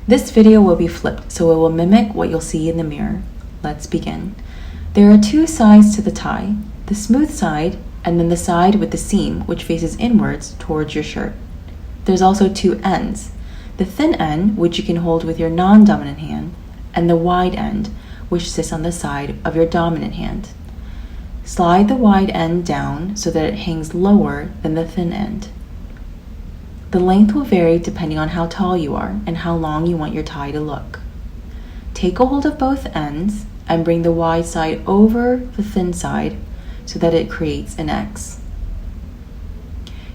This video will be flipped, so it will mimic what you'll see in the mirror. Let's begin. There are two sides to the tie, the smooth side and then the side with the seam, which faces inwards towards your shirt. There's also two ends, the thin end, which you can hold with your non-dominant hand, and the wide end, which sits on the side of your dominant hand. Slide the wide end down so that it hangs lower than the thin end. The length will vary depending on how tall you are and how long you want your tie to look. Take a hold of both ends and bring the wide side over the thin side so that it creates an X.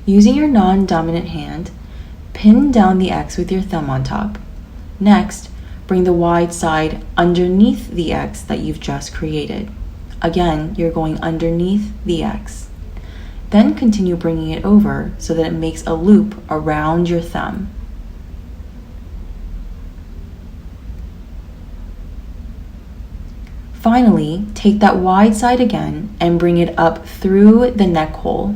Using your non-dominant hand, pin down the X with your thumb on top. Next, bring the wide side underneath the X that you've just created. Again, you're going underneath the X. Then continue bringing it over so that it makes a loop around your thumb. Finally, take that wide side again and bring it up through the neck hole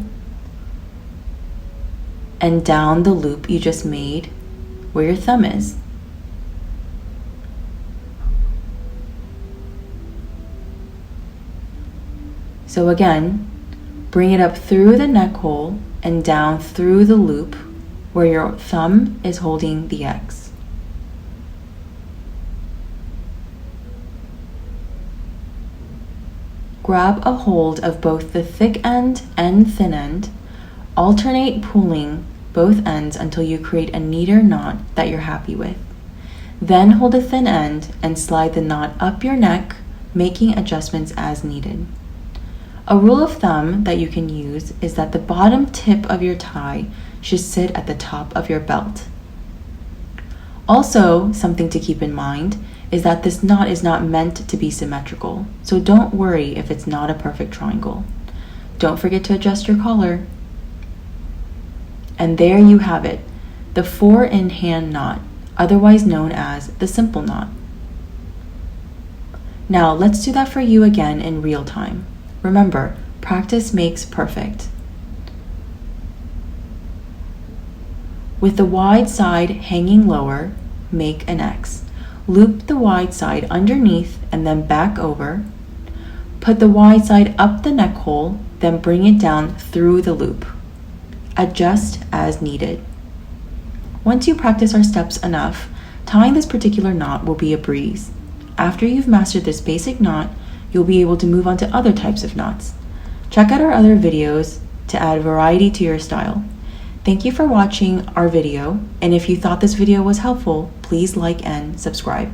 and down the loop you just made where your thumb is. So again, bring it up through the neck hole and down through the loop where your thumb is holding the X. Grab a hold of both the thick end and thin end. Alternate pulling both ends until you create a neater knot that you're happy with. Then hold a thin end and slide the knot up your neck, making adjustments as needed. A rule of thumb that you can use is that the bottom tip of your tie should sit at the top of your belt. Also, something to keep in mind is that this knot is not meant to be symmetrical, so don't worry if it's not a perfect triangle. Don't forget to adjust your collar. And there you have it, the 4-in-hand knot, otherwise known as the simple knot. Now let's do that for you again in real time. Remember, practice makes perfect. With the wide side hanging lower, make an X. Loop the wide side underneath and then back over. Put the wide side up the neck hole, then bring it down through the loop. Adjust as needed. Once you practice our steps enough, tying this particular knot will be a breeze. After you've mastered this basic knot, you'll be able to move on to other types of knots. Check out our other videos to add variety to your style. Thank you for watching our video, and if you thought this video was helpful, please like and subscribe.